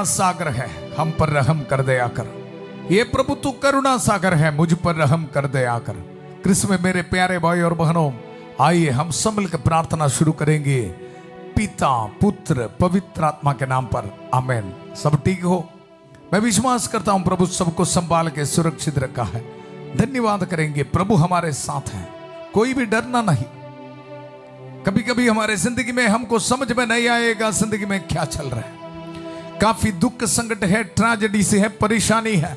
दया सागर है, हम पर रहम कर दया कर। ये प्रभु तू करुणा सागर है, मुझ पर रहम कर दया कर। कृष्ण में मेरे प्यारे भाई और बहनों, आइए हम सब मिलकर प्रार्थना शुरू करेंगे पिता पुत्र पवित्र आत्मा के नाम पर, आमीन। सब ठीक हो? मैं विश्वास करता हूं प्रभु सबको संभाल के सुरक्षित रखा है। धन्यवाद करेंगे, प्रभु हमारे साथ हैं, कोई भी डरना नहीं। कभी कभी हमारे जिंदगी में हमको समझ में नहीं आएगा जिंदगी में क्या चल रहा है। काफी दुख संकट है, ट्रेजेडी से है, परेशानी है,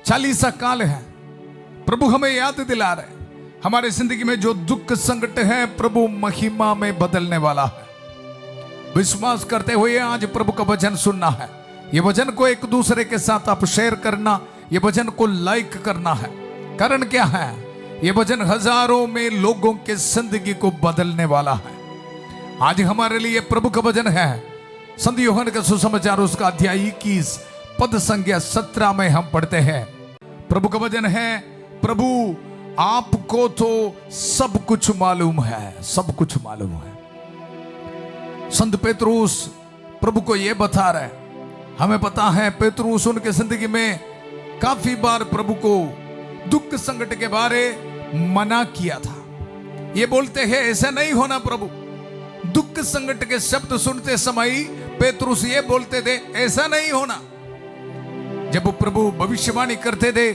चालीसा काल है। प्रभु हमें याद दिला रहे हमारे जिंदगी में जो दुख संकट है प्रभु महिमा में बदलने वाला है। विश्वास करते हुए आज प्रभु का वचन सुनना है। ये वचन को एक दूसरे के साथ आप शेयर करना, ये वचन को लाइक करना है। कारण क्या है? ये वचन हजारों में लोगों के जिंदगी को बदलने वाला है। आज हमारे लिए प्रभु का वचन है संत यूहन्ना का सुसमाचार उसका अध्याय 21 पद संख्या 17 में हम पढ़ते हैं। प्रभु का वचन है, प्रभु आपको तो सब कुछ मालूम है, सब कुछ मालूम है। संत पेतरुस प्रभु को यह बता रहे, हमें पता है पेतरुस उनके जिंदगी में काफी बार प्रभु को दुख संकट के बारे मना किया था। ये बोलते हैं ऐसा नहीं होना प्रभु। दुख संकट के शब्द सुनते समय पेतरुस ये बोलते थे ऐसा नहीं होना। जब प्रभु भविष्यवाणी करते थे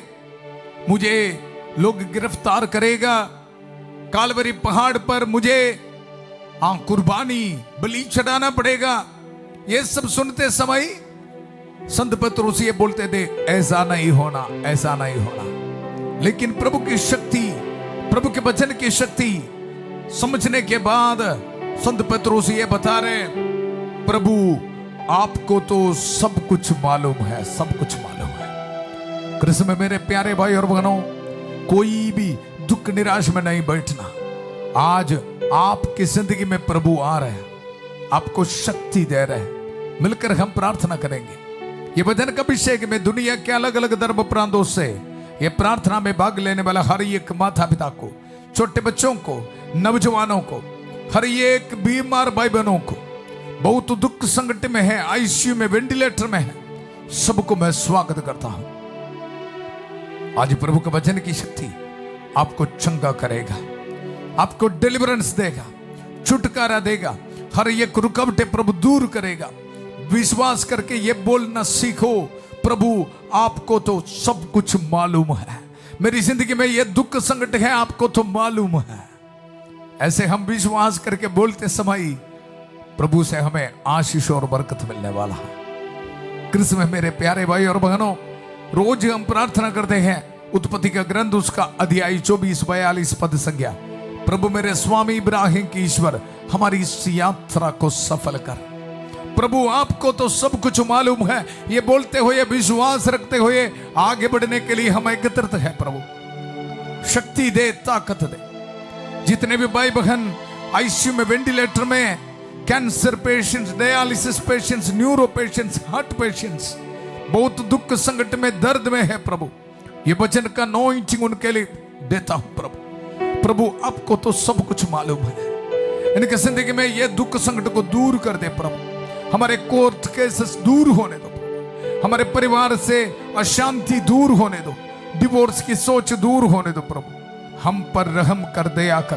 मुझे लोग गिरफ्तार करेगा, कालवरी पहाड़ पर मुझे कुर्बानी बलि चढ़ाना पड़ेगा, ये सब सुनते समय संत पेतरुस ये बोलते थे ऐसा नहीं होना, ऐसा नहीं होना। लेकिन प्रभु की शक्ति, प्रभु के वचन की शक्ति समझने के बाद संत पेतरुस ये बता रहे, प्रभु आपको तो सब कुछ मालूम है, सब कुछ मालूम है। कृष्ण में मेरे प्यारे भाई और बहनों, कोई भी दुख निराश में नहीं बैठना। आज आपकी जिंदगी में प्रभु आ रहे हैं, आपको शक्ति दे रहे हैं। मिलकर हम प्रार्थना करेंगे। ये वचन का अभिषेक में दुनिया के अलग अलग धर्म प्रांतों से ये प्रार्थना में भाग लेने वाला हर एक माता पिता को, छोटे बच्चों को, नौजवानों को, हर एक बीमार भाई बहनों को, बहुत दुख संकट में है, आईसीयू में, वेंटिलेटर में है, सबको मैं स्वागत करता हूं। आज प्रभु के वचन की शक्ति आपको चंगा करेगा, आपको डिलीवरेंस देगा, छुटकारा देगा, हर एक रुकावटें प्रभु दूर करेगा। विश्वास करके ये बोलना सीखो, प्रभु आपको तो सब कुछ मालूम है। मेरी जिंदगी में ये दुख संकट है, आपको तो मालूम है। ऐसे हम विश्वास करके बोलते समय प्रभु से हमें आशीष और बरकत मिलने वाला है। कृष्ण में मेरे प्यारे भाई और बहनों, रोज हम प्रार्थना करते हैं उत्पत्ति का ग्रंथ उसका अध्याय 24-42 पद संख्या, प्रभु मेरे स्वामी इब्राहिम की ईश्वर हमारी इस यात्रा को सफल कर। प्रभु आपको तो सब कुछ मालूम है, ये बोलते हुए विश्वास रखते हुए आगे बढ़ने के लिए हम एकत्रित है। प्रभु शक्ति दे, ताकत दे। जितने भी भाई बहन आईसीयू में, वेंटिलेटर में, cancer patients, dialysis patients, neuro patients, heart patients, बहुत दुख संकट में, दर्द में है प्रभु, ये वचन का अनॉइंटिंग उनके लिए देता हूं प्रभु। प्रभु आपको तो सब कुछ मालूम है। इनके जिंदगी में ये दुख संकट को दूर कर दे प्रभु। हमारे कोर्ट केसेस दूर होने दो, हमारे परिवार से अशांति दूर होने दो, डिवोर्स की सोच दूर होने दो प्रभु। हम पर रहम कर दया कर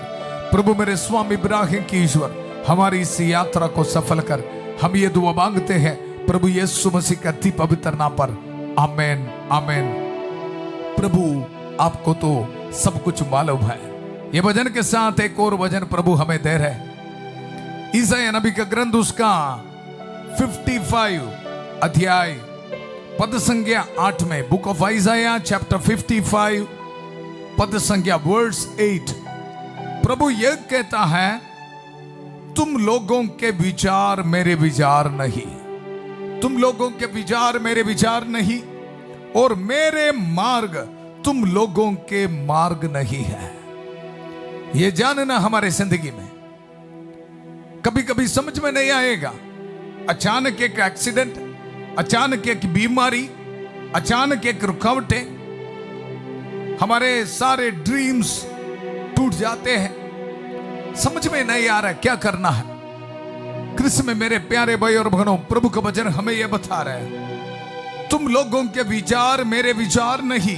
प्रभु मेरे स्वामी इब्राहिम की ईश्वर, हमारी इस यात्रा को सफल कर। हम ये दुआ मांगते हैं प्रभु यीशु मसीह के अति पवित्र नाम पर, आमीन, आमीन। प्रभु आपको तो सब कुछ मालूम है। ये वचन के साथ एक और वचन प्रभु हमें दे रहे, ईसाया नबी का ग्रंथ उसका 55 अध्याय पद संख्या 8 में, बुक ऑफ आइजाया चैप्टर 55 पद संख्या वर्स 8, प्रभु यह कहता है, तुम लोगों के विचार मेरे विचार नहीं, तुम लोगों के विचार मेरे विचार नहीं, और मेरे मार्ग तुम लोगों के मार्ग नहीं है। ये जानना हमारे जिंदगी में कभी कभी समझ में नहीं आएगा। अचानक एक एक्सीडेंट, अचानक एक बीमारी, अचानक एक रुकावटें, हमारे सारे ड्रीम्स टूट जाते हैं। समझ में नहीं आ रहा क्या करना है। कृष्ण में मेरे प्यारे भाई और बहनों, प्रभु का वचन हमें यह बता रहा है, तुम लोगों के विचार मेरे विचार नहीं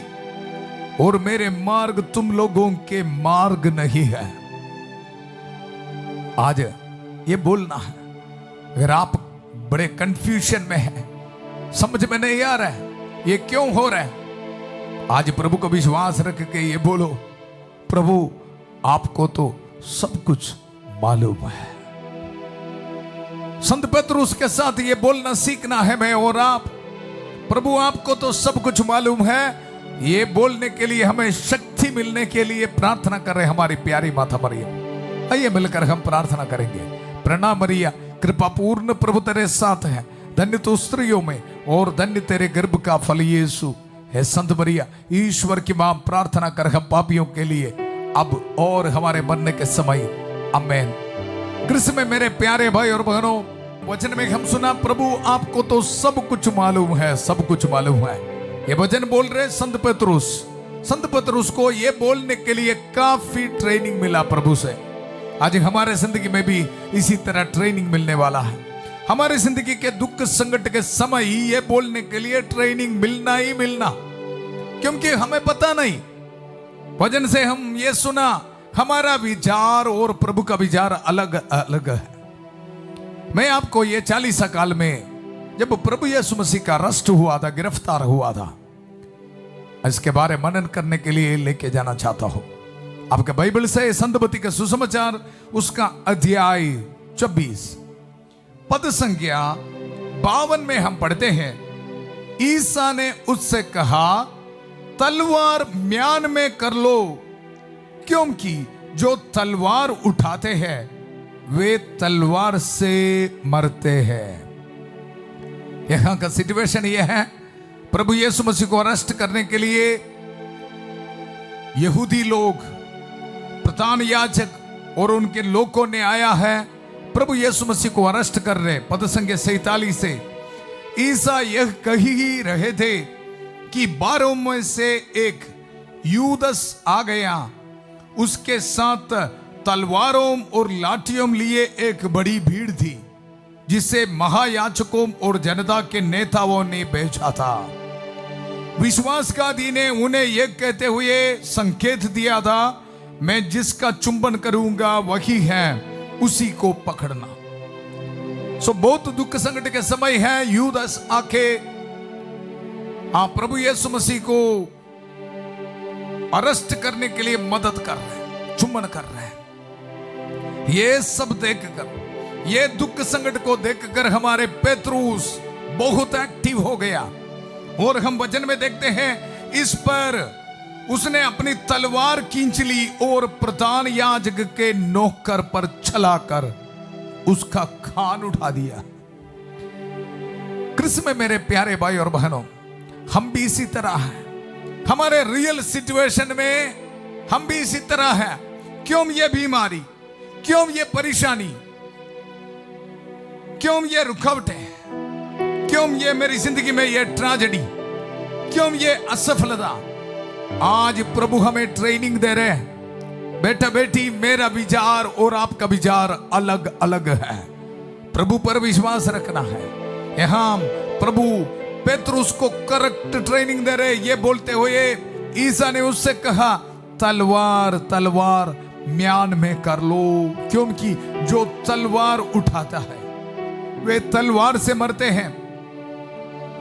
और मेरे मार्ग तुम लोगों के मार्ग नहीं है। आज ये बोलना है, अगर आप बड़े कंफ्यूजन में हैं, समझ में नहीं आ रहा है ये क्यों हो रहा है, आज प्रभु को विश्वास रख के ये बोलो, प्रभु आपको तो सब कुछ मालूम है। संत पतरस के साथ ये बोलना सीखना है मैं और आप, प्रभु आपको तो सब कुछ मालूम है। ये बोलने के लिए हमें शक्ति मिलने के लिए प्रार्थना कर रहे हमारी प्यारी माता मरियम। आइए मिलकर हम प्रार्थना करेंगे। प्रणाम मरिया, कृपा पूर्ण प्रभु तेरे साथ है, धन्य तो स्त्रियों में और धन्य तेरे गर्भ का फल यीशु है। संत मरिया ईश्वर की मां, प्रार्थना कर हम पापियों के लिए अब और हमारे मरने के समय, आमीन। कृष्ण में मेरे प्यारे भाई और बहनों, वचन में हम सुना, प्रभु आपको तो सब कुछ मालूम है, सब कुछ मालूम है। ये वचन बोल रहे संत पतरस। संत पतरस को ये बोलने के लिए काफी ट्रेनिंग मिला प्रभु से। आज हमारे जिंदगी में भी इसी तरह ट्रेनिंग मिलने वाला है। हमारी जिंदगी के दुख संकट के समय ही ये बोलने के लिए ट्रेनिंग मिलना ही मिलना, क्योंकि हमें पता नहीं, वचन से हम ये सुना, हमारा विचार और प्रभु का विचार अलग अलग है। मैं आपको ये 40 काल में जब प्रभु यीशु मसीह का अरेस्ट हुआ था, गिरफ्तार हुआ था, इसके बारे मनन करने के लिए लेके जाना चाहता हूं आपके बाइबल से। संतबत्ती का सुसमाचार उसका अध्याय 24 पद संख्या 52 में हम पढ़ते हैं, ईसा ने उससे कहा, तलवार म्यान में कर लो, क्योंकि जो तलवार उठाते हैं वे तलवार से मरते हैं। यहां का सिचुएशन यह है, प्रभु यीशु मसीह को अरेस्ट करने के लिए यहूदी लोग, प्रधान याजक और उनके लोगों ने आया है, प्रभु यीशु मसीह को अरेस्ट कर रहे। पद संख्या 47 से ईसा यह कह ही रहे थे कि 12 में से एक यूदस आ गया, उसके साथ तलवारों और लाठियों लिए एक बड़ी भीड़ थी, जिसे महायाजकों और जनता के नेताओं ने बेचा था। विश्वासघाती ने उन्हें यह कहते हुए संकेत दिया था, मैं जिसका चुंबन करूंगा वही है, उसी को पकड़ना। बहुत दुख संकट के समय है, यूदस आके प्रभु यीशु मसीह को अरेस्ट करने के लिए मदद कर रहे हैं, चुंबन कर रहे हैं। ये सब देखकर, ये दुख संकट को देखकर हमारे पेतरुस बहुत एक्टिव हो गया, और हम वचन में देखते हैं इस पर उसने अपनी तलवार खींच ली और प्रधान याजक के नौकर पर चलाकर उसका कान उठा दिया। कृष्ण में मेरे प्यारे भाई और बहनों, हम भी इसी तरह हैं, हमारे रियल सिचुएशन में हम भी इसी तरह हैं। क्यों ये बीमारी, क्यों ये परेशानी, क्यों ये रुकावटें, क्यों ये मेरी जिंदगी में ये ट्रेजेडी, क्यों ये असफलता। आज प्रभु हमें ट्रेनिंग दे रहे हैं, बेटा बेटी मेरा विचार और आपका विचार अलग अलग है, प्रभु पर विश्वास रखना है। यहां प्रभु पेतरुस को करेक्ट ट्रेनिंग दे रहे, ये बोलते हुए ईसा ने उससे कहा, तलवार तलवार म्यान में कर लो, क्योंकि जो तलवार उठाता है वे तलवार से मरते हैं।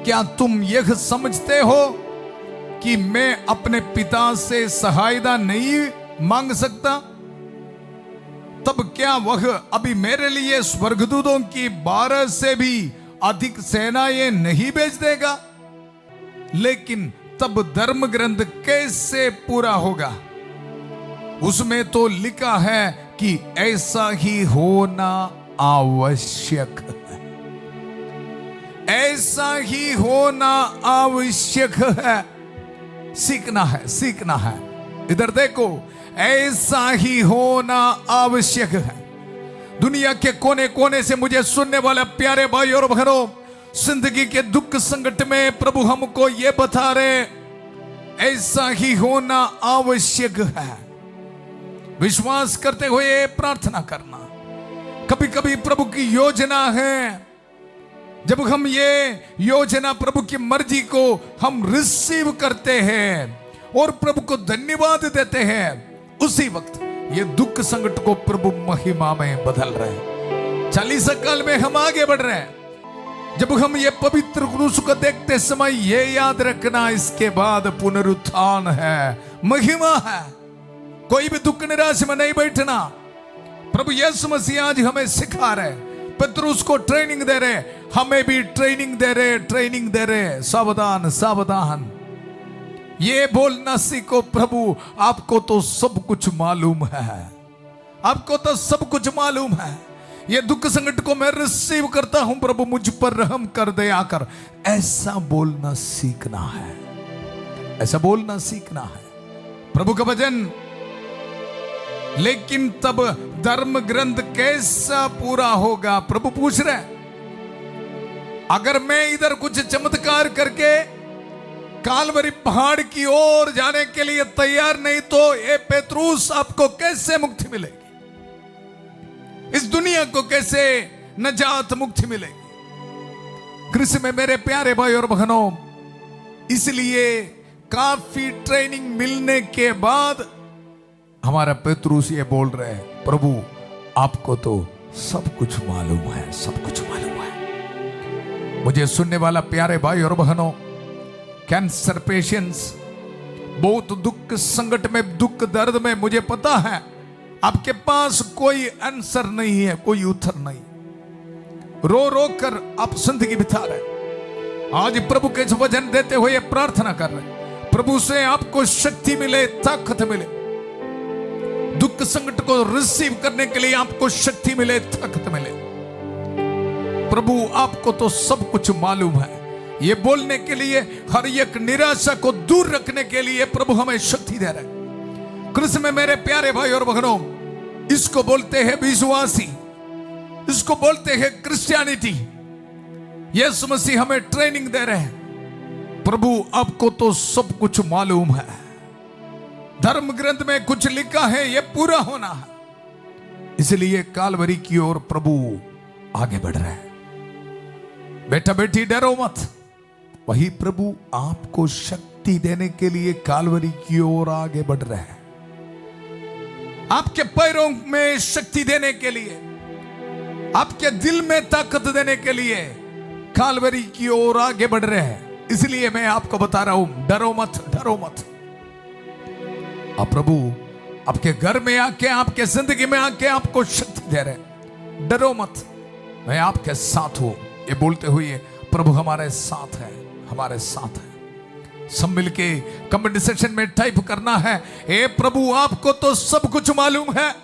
क्या तुम यह समझते हो कि मैं अपने पिता से सहायता नहीं मांग सकता? तब क्या वह अभी मेरे लिए स्वर्गदूतों की 12 से भी अधिक सेनाएं नहीं भेज देगा? लेकिन तब धर्म ग्रंथ कैसे पूरा होगा? उसमें तो लिखा है कि ऐसा ही होना आवश्यक है, ऐसा ही होना आवश्यक है। सीखना है, सीखना है। इधर देखो, ऐसा ही होना आवश्यक है। दुनिया के कोने कोने से मुझे सुनने वाले प्यारे भाई और बहनों, जिंदगी के दुख संकट में प्रभु हमको ये बता रहे, ऐसा ही होना आवश्यक है। विश्वास करते हुए प्रार्थना करना, कभी कभी प्रभु की योजना है, जब हम ये योजना प्रभु की मर्जी को हम रिसीव करते हैं और प्रभु को धन्यवाद देते हैं, उसी वक्त ये दुख संकट को प्रभु महिमा में बदल रहे हैं। 40 काल में हम आगे बढ़ रहे हैं। जब हम ये पवित्र क्रूस को देखते समय ये याद रखना, इसके बाद पुनरुत्थान है, महिमा है। कोई भी दुख निराश में नहीं बैठना। प्रभु यीशु मसीह आज हमें सिखा रहे, पतरस को ट्रेनिंग दे रहे, हमें भी ट्रेनिंग दे रहे। सावधान सावधान, ये बोलना सीखो, प्रभु आपको तो सब कुछ मालूम है, आपको तो सब कुछ मालूम है। ये दुख संकट को मैं रिसीव करता हूं, प्रभु मुझ पर रहम कर दे आकर, ऐसा बोलना सीखना है, ऐसा बोलना सीखना है। प्रभु का वचन, लेकिन तब धर्म ग्रंथ कैसा पूरा होगा? प्रभु पूछ रहे, अगर मैं इधर कुछ चमत्कार करके कालवरी पहाड़ की ओर जाने के लिए तैयार नहीं, तो ये पेत्रुस आपको कैसे मुक्ति मिलेगी? इस दुनिया को कैसे नजात मुक्ति मिलेगी? कृष्ण में मेरे प्यारे भाई और बहनों, इसलिए काफी ट्रेनिंग मिलने के बाद हमारा पेत्रुस ये बोल रहे हैं, प्रभु आपको तो सब कुछ मालूम है, सब कुछ मालूम है। मुझे सुनने वाला प्यारे भाई और बहनों, कैंसर पेशेंट्स, बहुत दुख संकट में, दुख दर्द में, मुझे पता है आपके पास कोई आंसर नहीं है, कोई उत्तर नहीं। रो रो कर आप जिंदगी बिता रहे। आज प्रभु के वचन देते हुए प्रार्थना कर रहे, प्रभु से आपको शक्ति मिले, ताकत मिले, दुख संकट को रिसीव करने के लिए आपको शक्ति मिले, ताकत मिले। प्रभु आपको तो सब कुछ मालूम है, ये बोलने के लिए, हर एक निराशा को दूर रखने के लिए प्रभु हमें शक्ति दे रहे हैं। कृष्ण में मेरे प्यारे भाई और बहनों, इसको बोलते हैं विश्वासी, इसको बोलते हैं क्रिश्चियनिटी। यीशु मसीह हमें ट्रेनिंग दे रहे हैं, प्रभु आपको तो सब कुछ मालूम है, धर्म ग्रंथ में कुछ लिखा है, ये पूरा होना है। इसलिए कालवरी की ओर प्रभु आगे बढ़ रहे हैं। बेटा बेटी डरो मत, वही प्रभु आपको शक्ति देने के लिए कालवरी की ओर आगे बढ़ रहे हैं। आपके पैरों में शक्ति देने के लिए, आपके दिल में ताकत देने के लिए कालवरी की ओर आगे बढ़ रहे हैं। इसलिए मैं आपको बता रहा हूं, डरो मत, डरो मत। अब प्रभु आपके घर में आके, आपके जिंदगी में आके आपको शक्ति दे रहे। डरो मत, मैं आपके साथ हूं, ये बोलते हुए प्रभु हमारे साथ है, हमारे साथ है। सब मिलके कमेंट सेक्शन में टाइप करना है, ए प्रभु आपको तो सब कुछ मालूम है,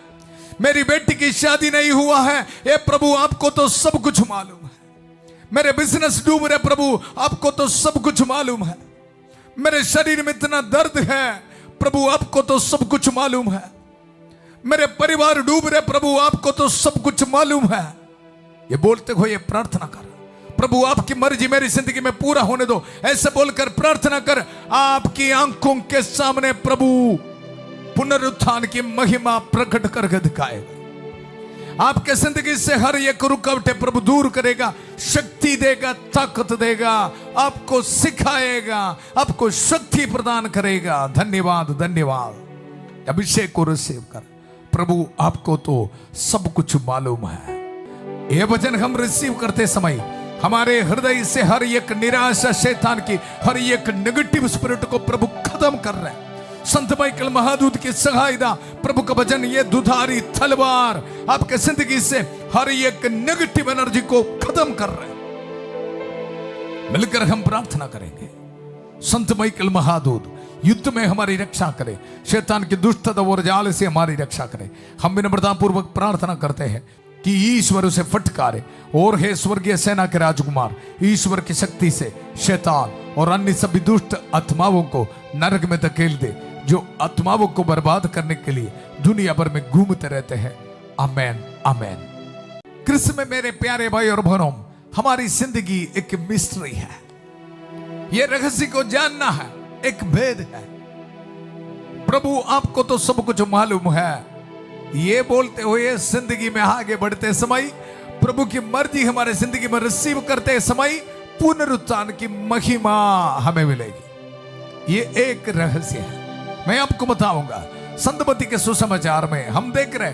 मेरी बेटी की शादी नहीं हुआ है, ए प्रभु आपको तो सब कुछ मालूम है, मेरे बिजनेस डूब रहे, प्रभु आपको तो सब कुछ मालूम है, मेरे शरीर में इतना दर्द है, प्रभु आपको तो सब कुछ मालूम है, मेरे परिवार डूब रहे, प्रभु आपको तो सब कुछ मालूम है। ये बोलते हुए प्रार्थना कर, प्रभु आपकी मर्जी मेरी जिंदगी में पूरा होने दो, ऐसे बोलकर प्रार्थना कर। आपकी आंखों के सामने प्रभु पुनरुत्थान की महिमा प्रकट करके दिखाएगा। आपके जिंदगी से हर एक रुकावटें प्रभु दूर करेगा, शक्ति देगा, ताकत देगा, आपको सिखाएगा, आपको शक्ति प्रदान करेगा। धन्यवाद, धन्यवाद। अभिषेक को रिसीव कर। प्रभु आपको तो सब कुछ मालूम है। यह वचन हम रिसीव करते समय हमारे हृदय से हर एक निराशा, शैतान की हर एक नेगेटिव स्पिरिट को प्रभु खत्म कर रहे हैं। संत माइकल महादूत की सहायता, प्रभु का वचन ये दुधारी तलवार आपके जिंदगी से हर एक नेगेटिव एनर्जी को खत्म कर रहे हैं। मिलकर हम प्रार्थना करेंगे। संत माइकल महादूत युद्ध में हमारी रक्षा करे, शैतान की दुष्टता और जाल से हमारी रक्षा करे। हम विनम्रता पूर्वक प्रार्थना करते हैं कि ईश्वर उसे फटकारे, और हे स्वर्गीय सेना के राजकुमार, ईश्वर की शक्ति से शैतान और अन्य सभी दुष्ट आत्माओं को नरक में धकेल दे, जो आत्माओं को बर्बाद करने के लिए दुनिया भर में घूमते रहते हैं। आमेन, आमेन। कृष्ण में मेरे प्यारे भाई और बहनों, हमारी जिंदगी एक मिस्ट्री है। यह रहस्य को जानना है, एक भेद है। प्रभु आपको तो सब कुछ मालूम है, ये बोलते हुए जिंदगी में आगे बढ़ते समय, प्रभु की मर्जी हमारे जिंदगी में रिसीव करते समय पुनरुत्थान की महिमा हमें मिलेगी। ये एक रहस्य है, मैं आपको बताऊंगा। संतमती के सुसमाचार में हम देख रहे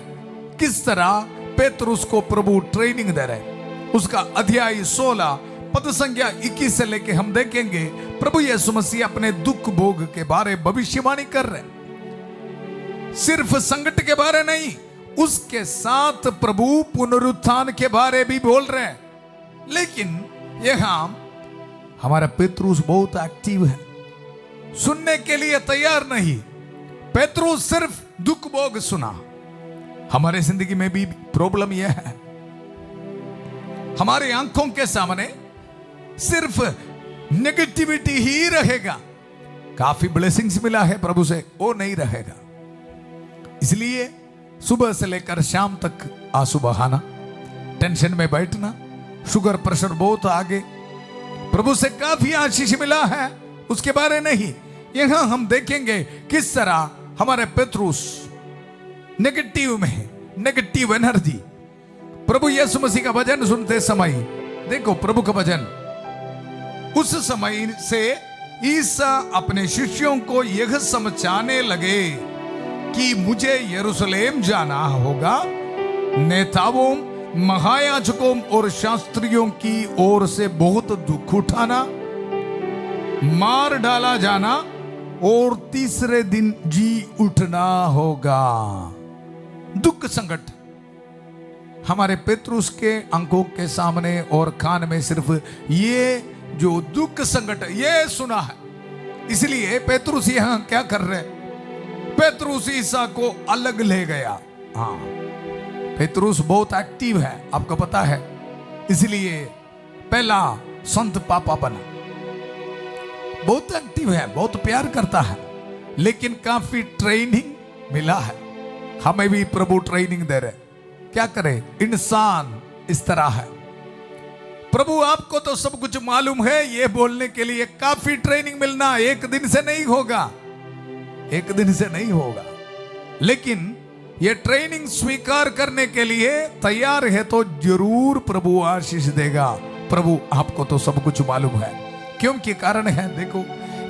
किस तरह पेतरुस को प्रभु ट्रेनिंग दे रहे। उसका अध्याय 16 पद संख्या 21 से लेके हम देखेंगे प्रभु यीशु मसीह अपने दुख भोग के बारे भविष्यवाणी कर रहे। सिर्फ संकट के बारे नहीं, उसके साथ प्रभु पुनरुत्थान के बारे भी बोल रहे हैं। लेकिन यहां हमारा पेतरुस बहुत एक्टिव है, सुनने के लिए तैयार नहीं। पेतरुस सिर्फ दुख भोग सुना। हमारे जिंदगी में भी प्रॉब्लम यह है, हमारे आंखों के सामने सिर्फ नेगेटिविटी ही रहेगा। काफी ब्लेसिंग्स मिला है प्रभु से, वो नहीं रहेगा। इसलिए सुबह से लेकर शाम तक आंसू बहाना, टेंशन में बैठना, शुगर प्रेशर बहुत आगे, प्रभु से काफी आशीष मिला है, उसके बारे नहीं। यहां हम देखेंगे किस तरह हमारे पेतरुस नेगेटिव में, नेगेटिव एनर्जी। प्रभु यीशु मसीह का वचन सुनते समय देखो, प्रभु का वचन, उस समय से ईसा अपने शिष्यों को यह समझाने लगे कि मुझे यरूशलेम जाना होगा, नेताओं, महायाजकों और शास्त्रियों की ओर से बहुत दुख उठाना, मार डाला जाना और तीसरे दिन जी उठना होगा। दुख संकट हमारे पेतरुस के आंखों के सामने और कान में सिर्फ ये जो दुख संकट ये सुना है। इसलिए पेतरुस यहां क्या कर रहे, पेतरुस ईसा को अलग ले गया। हाँ, पेतरुस बहुत एक्टिव है, आपको पता है। इसलिए पहला संत पापा बना, बहुत एक्टिव है, बहुत प्यार करता है, लेकिन काफी ट्रेनिंग मिला है। हमें भी प्रभु ट्रेनिंग दे रहे, क्या करे, इंसान इस तरह है। प्रभु आपको तो सब कुछ मालूम है, ये बोलने के लिए काफी ट्रेनिंग मिलना एक दिन से नहीं होगा, एक दिन से नहीं होगा। लेकिन ये ट्रेनिंग स्वीकार करने के लिए तैयार है तो जरूर प्रभु आशीष देगा। प्रभु आपको तो सब कुछ मालूम है, क्योंकि कारण है, देखो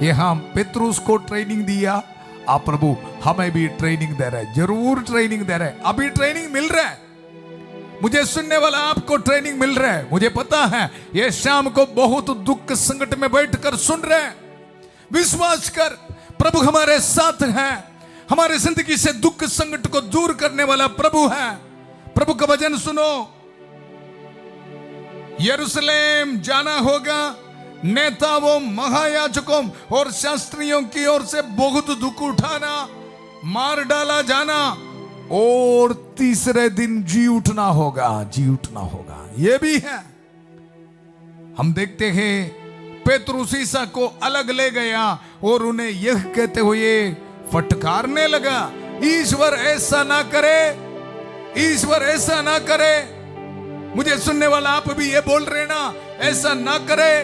यहां पेतरुस को ट्रेनिंग दिया, आप प्रभु हमें भी ट्रेनिंग दे रहे, जरूर ट्रेनिंग दे रहे। अभी ट्रेनिंग मिल रहा है, मुझे सुनने वाला आपको ट्रेनिंग मिल रहा है। मुझे पता है ये शाम को बहुत दुख संकट में बैठकर सुन रहे हैं। विश्वास कर, प्रभु हमारे साथ है, हमारे जिंदगी से दुख संकट को दूर करने वाला प्रभु है। प्रभु का वचन सुनो, यरूशलेम जाना होगा, नेताओं, महायाजकों और शास्त्रियों की ओर से बहुत दुख उठाना, मार डाला जाना और तीसरे दिन जी उठना होगा, जी उठना होगा। यह भी है। हम देखते हैं पेतरुस ईसा को अलग ले गया और उन्हें यह कहते हुए फटकारने लगा, ईश्वर ऐसा ना करे, ईश्वर ऐसा ना करे। मुझे सुनने वाला आप भी ये बोल रहे ना, ऐसा ना करे।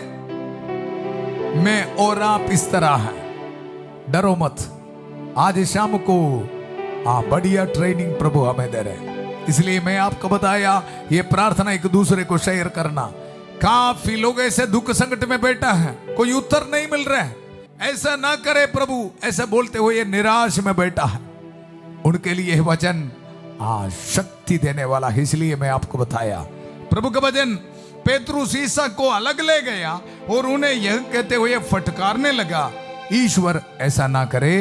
मैं और आप इस तरह है, डरो मत। आज शाम को बढ़िया ट्रेनिंग प्रभु हमें दे रहे, इसलिए मैं आपको बताया ये प्रार्थना एक दूसरे को शेयर करना। काफी लोग ऐसे दुख संकट में बैठा है, कोई उत्तर नहीं मिल रहा है, ऐसा ना करे प्रभु, ऐसा बोलते हुए निराश में बैठा है। उनके लिए वचन शक्ति देने वाला है, इसलिए मैं आपको बताया। प्रभु का वचन पेतरुस ईसा को अलग ले गया और उन्हें यह कहते हुए फटकारने लगा, ईश्वर ऐसा ना करे,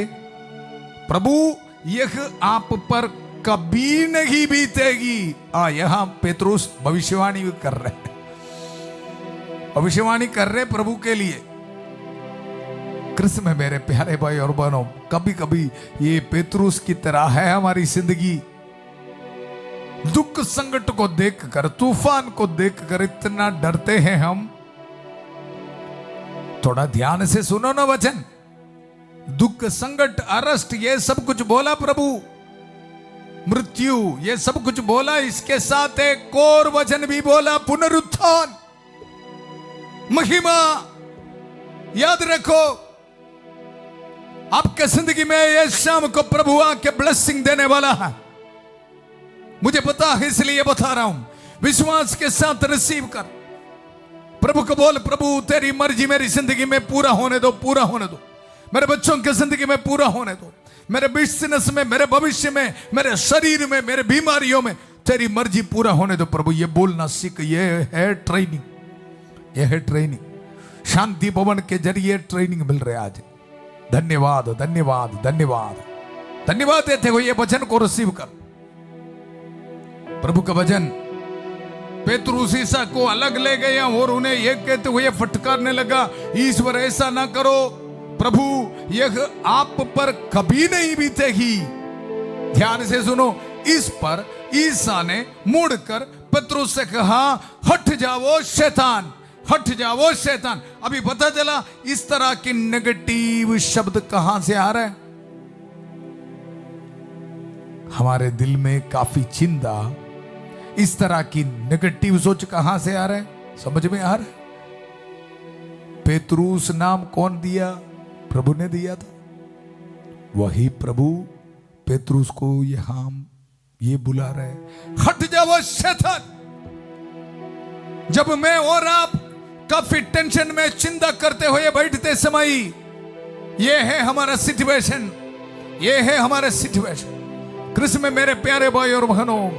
प्रभु यह आप पर कभी नहीं बीतेगी। यहां पेतरुस भविष्यवाणी कर रहे हैं, भविष्यवाणी कर रहे प्रभु के लिए। कृष्ण में मेरे प्यारे भाई और बहनों, कभी कभी ये पेतरुस की तरह है हमारी जिंदगी। दुख संकट को देखकर, तूफान को देखकर इतना डरते हैं हम। थोड़ा ध्यान से सुनो ना वचन। दुख संकट अरेस्ट ये सब कुछ बोला प्रभु, मृत्यु ये सब कुछ बोला, इसके साथ एक और वचन भी बोला, पुनरुत्थान, महिमा। याद रखो, आपके जिंदगी में ये शाम को प्रभु आके ब्लेसिंग देने वाला है। मुझे पता है इसलिए बता रहा हूं, विश्वास के साथ रिसीव कर। प्रभु को बोल, प्रभु तेरी मर्जी मेरी जिंदगी में पूरा होने दो, पूरा होने दो, मेरे बच्चों की जिंदगी में पूरा होने दो, मेरे बिजनेस में, मेरे भविष्य में, मेरे शरीर में, मेरे बीमारियों में तेरी मर्जी पूरा होने दो। प्रभु ये बोलना सीख, ये है ट्रेनिंग, ये है ट्रेनिंग। शांति भवन के जरिए ट्रेनिंग मिल रहा है आज। धन्यवाद धन्यवाद धन्यवाद धन्यवाद देते हुए ये वचन को रिसीव कर। प्रभु का वचन, पेतरुस ईसा को अलग ले गया और उन्हें ये कहते हुए फटकारने लगा, ईश्वर ऐसा ना करो प्रभु, यह आप पर कभी नहीं बीतेगी। ध्यान से सुनो, इस पर ईसा ने मुड़कर पेतरुस से कहा, हट जाओ शैतान, हट जाओ शैतान। अभी पता चला इस तरह की नेगेटिव शब्द कहां से आ रहा है। हमारे दिल में काफी चिंता, इस तरह की नेगेटिव सोच कहां से आ रहा है, समझ में आ रहा है। पेतरुस नाम कौन दिया? प्रभु ने दिया था। वही प्रभु पेतरुस को यहां ये बुला रहे, हट जाओ शैतान। जब मैं और आप काफी टेंशन में चिंता करते हुए बैठते समय, ये है हमारा सिचुएशन, ये है हमारा सिचुएशन। कृष्ण में मेरे प्यारे भाई और बहनों,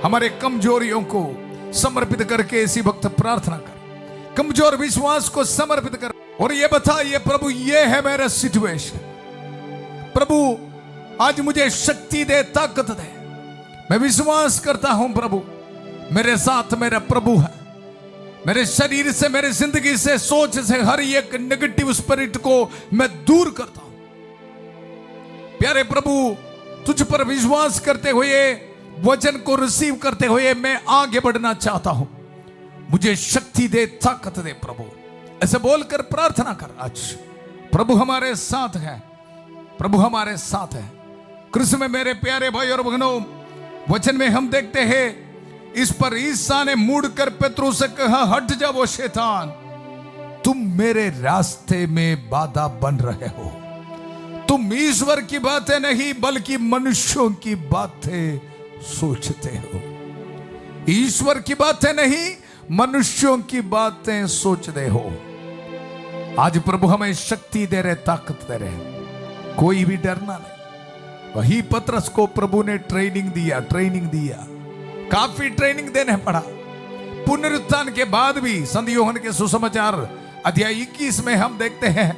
हमारे कमजोरियों को समर्पित करके इसी वक्त प्रार्थना कर, कमजोर विश्वास को समर्पित कर और ये बताइए, प्रभु ये है मेरा सिचुएशन, प्रभु आज मुझे शक्ति दे, ताकत दे। मैं विश्वास करता हूं प्रभु मेरे साथ मेरा प्रभु है। मेरे शरीर से, मेरे जिंदगी से, सोच से हर एक नेगेटिव स्पिरिट को मैं दूर करता हूं। प्यारे प्रभु, तुझ पर विश्वास करते हुए, वचन को रिसीव करते हुए मैं आगे बढ़ना चाहता हूं। मुझे शक्ति दे, ताकत दे प्रभु। ऐसे बोलकर प्रार्थना कर। आज प्रभु हमारे साथ है, प्रभु हमारे साथ है। कृष्ण में मेरे प्यारे भाई और बहनों, वचन में हम देखते हैं, इस पर ईसा ने मुड़कर पेतरुस से कहा, हट जाओ शैतान, तुम मेरे रास्ते में बाधा बन रहे हो। तुम ईश्वर की बातें नहीं बल्कि मनुष्यों की बातें सोचते हो। ईश्वर की बातें नहीं, मनुष्यों की बातें सोचते हो। आज प्रभु हमें शक्ति दे रहे, ताकत दे रहे, कोई भी डरना नहीं। वही पतरस को प्रभु ने ट्रेनिंग दिया, काफी ट्रेनिंग देने पड़ा। पुनरुत्थान के बाद भी संत यूहन्ना के सुसमाचार अध्याय 21 में हम देखते हैं,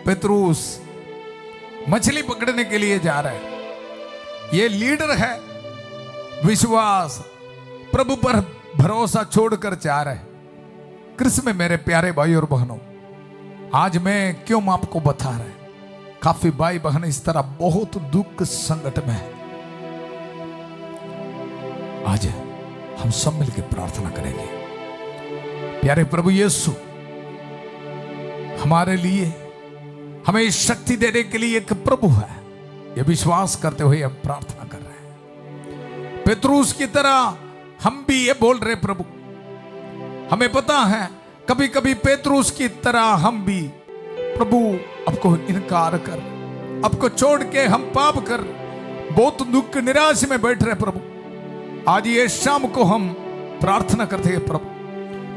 पेतरुस मछली पकड़ने के लिए जा रहा है। ये लीडर है, विश्वास, प्रभु पर भरोसा छोड़कर जा रहा है। कृष्ण में मेरे प्यारे भाई और बहनों, आज मैं क्यों आपको बता रहा है, काफी भाई बहन इस तरह बहुत दुख संकट में है। आज हम सब मिलकर प्रार्थना करेंगे। प्यारे प्रभु यीशु, हमारे लिए, हमें शक्ति देने के लिए एक प्रभु है, यह विश्वास करते हुए हम प्रार्थना कर रहे हैं। पेतरुस की तरह हम भी ये बोल रहे, प्रभु हमें पता है कभी कभी पेतरुस की तरह हम भी प्रभु आपको इनकार कर, आपको छोड़ के हम पाप कर बहुत दुख निराश में बैठ रहे। प्रभु आज ये शाम को हम प्रार्थना करते हैं, प्रभु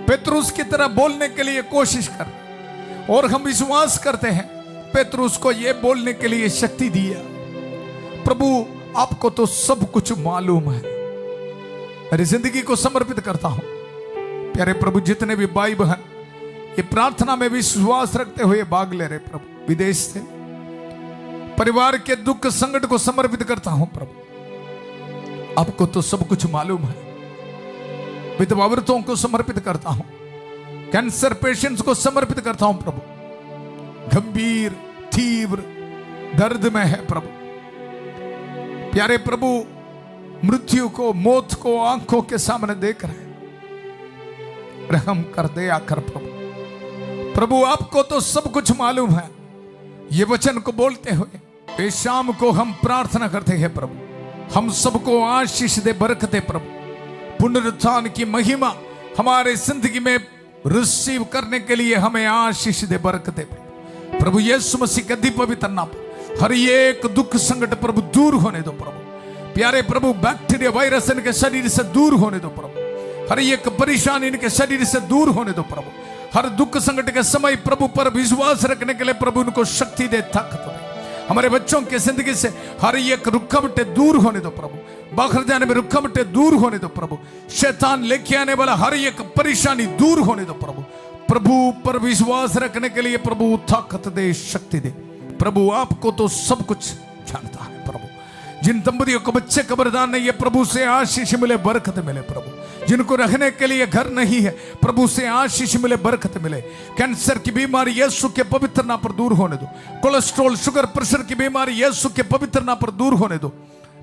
पेतरुस की तरह बोलने के लिए कोशिश कर, और हम विश्वास करते हैं पेतरुस को ये बोलने के लिए शक्ति दिया। प्रभु आपको तो सब कुछ मालूम है। मेरी जिंदगी को समर्पित करता हूं। प्यारे प्रभु, जितने भी भाई बहन ये प्रार्थना में विश्वास रखते हुए भाग ले रहे, प्रभु विदेश से परिवार के दुख संकट को समर्पित करता हूं। प्रभु आपको तो सब कुछ मालूम है। विधवा औरतों को समर्पित करता हूं, कैंसर पेशेंट्स को समर्पित करता हूं। प्रभु गंभीर तीव्र दर्द में है प्रभु। प्यारे प्रभु, मृत्यु को, मौत को आंखों के सामने देख रहे, रहम कर दे आकर प्रभु। प्रभु आपको तो सब कुछ मालूम है। ये वचन को बोलते हुए इस शाम को हम प्रार्थना करते हैं, प्रभु हम सबको आशीष दे, बरकत दे प्रभु। पुनरुत्थान की महिमा हमारे जिंदगी में रिसीव करने के लिए हमें आशीष दे, बरकत दे प्रभु। यीशु मसीह के पवित्र नाम पर हर एक दुख संकट प्रभु दूर होने दो प्रभु। प्यारे प्रभु बैक्टीरिया वायरस इनके शरीर से दूर होने दो प्रभु। हर एक परेशानी इनके शरीर से दूर होने दो प्रभु। हर दुख संकट के समय प्रभु पर विश्वास रखने के लिए प्रभु उनको शक्ति दे, ताकत दे। हमारे बच्चों की जिंदगी से हर एक रुकावटें दूर होने दो प्रभु। बाहर जाने में रुकावटें दूर होने दो प्रभु। शैतान लेके आने वाला हर एक परेशानी दूर होने दो प्रभु। प्रभु पर विश्वास रखने के लिए प्रभु ताकत दे, शक्ति दे। प्रभु आपको तो सब कुछ जानता है प्रभु। जिन दंपतियों को बच्चे का वरदान नहीं है प्रभु से आशीष मिले, बरकत मिले प्रभु। जिनको रहने के लिए घर नहीं है प्रभु से आशीष मिले, बरकत मिले। कैंसर की बीमारी यीशु के पवित्र नाम पर दूर होने दो। कोलेस्ट्रॉल, शुगर, प्रेशर की बीमारी यीशु के पवित्र नाम पर दूर होने दो।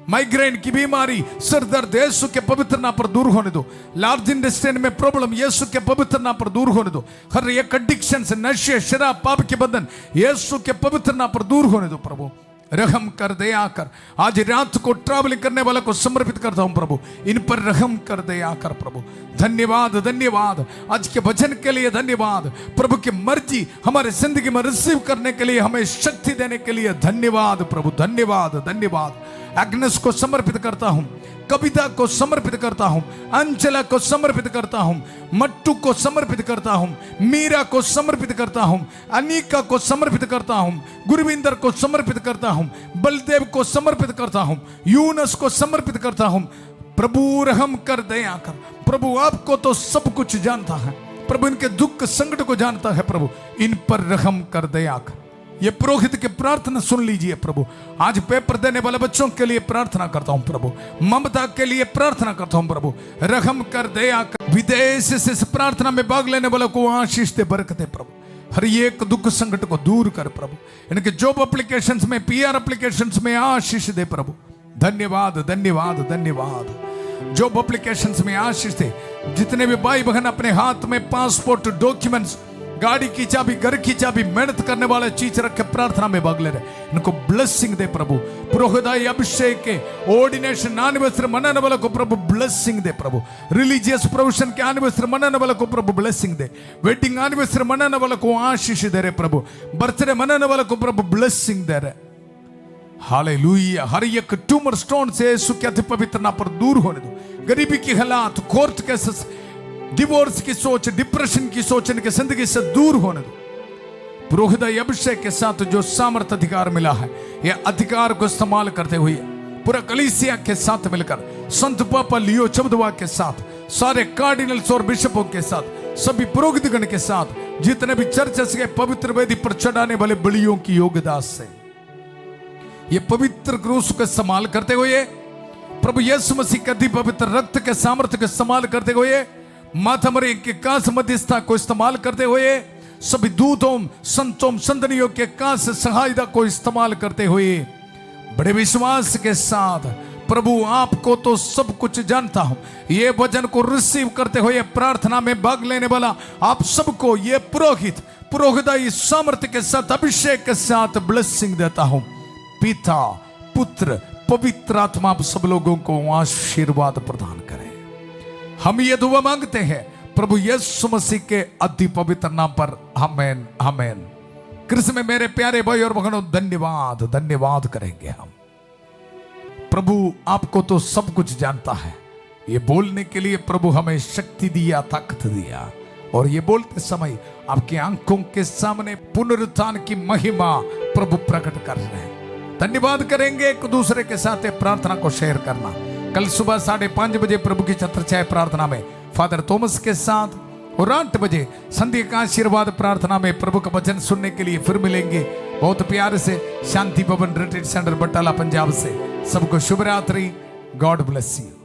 माइग्रेन की बीमारी, सिर दर्द यीशु के पवित्र नाम पर दूर होने दो। लार्ज इंटेस्टाइन में प्रॉब्लम यीशु के पवित्र नाम पर दूर होने दो। हर एक एडिक्शन से, नशे, शराब, पाप के बंधन यीशु के पवित्र नाम पर दूर होने दो प्रभु। रहम कर, दया कर। आज रात को ट्रैवलिंग करने वाला को समर्पित करता हूं प्रभु। इन पर रहम कर, दया कर प्रभु। धन्यवाद, धन्यवाद आज के वचन के लिए धन्यवाद। प्रभु की मर्जी हमारे जिंदगी में रिसीव करने के लिए, हमें शक्ति देने के लिए धन्यवाद प्रभु। धन्यवाद, धन्यवाद। एग्नेस को समर्पित करता हूं, कविता को समर्पित करता हूं, अंचला को समर्पित करता हूं, मट्टू को समर्पित करता हूं, मीरा को समर्पित करता हूं, अनीका को समर्पित करता हूं, गुरविंदर को समर्पित करता हूं, बलदेव को समर्पित करता हूं, यूनस को समर्पित करता हूं। प्रभु रहम कर, दया कर। प्रभु आपको तो सब कुछ जानता है प्रभु। इनके दुख संकट को जानता है प्रभु। इन पर रहम कर, दया कर। ये पुरोहित की प्रार्थना सुन लीजिए प्रभु। आज पेपर देने वाले बच्चों के लिए प्रार्थना करता हूं प्रभु। ममता के लिए प्रार्थना करता हूं प्रभु। रहम कर, दया कर। विदेश से इस प्रार्थना में भाग लेने वालों को आशीष दे, बरकत दे प्रभु। हर एक दुख संकट को दूर कर प्रभु। इनके जॉब एप्लीकेशंस में, पीआर एप्लीकेशंस में आशीष दे प्रभु। धन्यवाद, धन्यवाद, धन्यवाद। जॉब एप्लीकेशंस में आशीष दे। जितने भी भाई बहन अपने हाथ में पासपोर्ट, डॉक्यूमेंट्स, गाड़ी की चाबी, घर की चाबी, मेहनत करने वाले चीज रख के प्रार्थना में भाग ले रहे, इनको ब्लेसिंग दे प्रभु। पुरोहिताई अभिषेक के ऑर्डिनेशन एनिवर्सरी मनाने वालों को प्रभु ब्लेसिंग दे प्रभु। रिलीजियस प्रोविजन के एनिवर्सरी मनाने वालों को प्रभु ब्लेसिंग दे। वेडिंग एनिवर्सरी मनाने वालों को आशीष दे रहे प्रभु। बर्थडे मनाने वालों को प्रभु ब्लेसिंग दे रहे। हालेलुया। हर एक ट्यूमर स्टोन से यीशु के अति पवित्र नाम पर दूर होने दो। गरीबी की हालात, कोर्ट केसेस, डिवोर्स की सोच, डिप्रेशन की सोच इनके जिंदगी से दूर होने दो। पुरोहित अभिषेक के साथ जो सामर्थ अधिकार मिला है, यह अधिकार को इस्तेमाल करते हुए पूरा कलीसिया के साथ मिलकर, संत पापा लियो चौदवा के साथ, सारे कार्डिनल्स और बिशपों के साथ, सभी पुरोहितगण के साथ, जितने भी चर्चेस के पवित्र वेदी पर चढ़ाने वाले बलियों की योगदास से ये पवित्र क्रूस को इस्तेमाल करते हुए, प्रभु यीशु मसीह के अति पवित्र रक्त के सामर्थ्य को इस्तेमाल करते हुए, माता मरियम के कांस मध्यस्थता को इस्तेमाल करते हुए, सभी दूतों, संतों, संतनियों के कांस सहायता को इस्तेमाल करते हुए, बड़े विश्वास के साथ प्रभु आपको तो सब कुछ जानता हूं, ये वचन को रिसीव करते हुए प्रार्थना में भाग लेने वाला आप सबको ये पुरोहिताई सामर्थ्य के साथ, अभिषेक के साथ ब्लेसिंग देता हूं। पिता, पुत्र, पवित्र आत्मा आप सब लोगों को आशीर्वाद प्रदान करें। हम ये दुआ मांगते हैं प्रभु यीशु मसीह के अति पवित्र नाम पर। आमीन, आमीन। कृष्ण में मेरे प्यारे भाई और बहनों, धन्यवाद, धन्यवाद करेंगे हम। प्रभु आपको तो सब कुछ जानता है। ये बोलने के लिए प्रभु हमें शक्ति दिया, ताकत दिया, और ये बोलते समय आपकी आंखों के सामने पुनरुत्थान की महिमा प्रभु प्रकट कर रहे हैं। धन्यवाद करेंगे एक दूसरे के साथ प्रार्थना को शेयर करना। कल सुबह 5:30 बजे प्रभु की छत्रछाया प्रार्थना में फादर थॉमस के साथ, और 8 बजे संध्या का आशीर्वाद प्रार्थना में प्रभु का वचन सुनने के लिए फिर मिलेंगे। बहुत प्यार से शांति भवन रिट्रीट सेंटर बटाला पंजाब से सबको शुभ रात्रि। God bless you.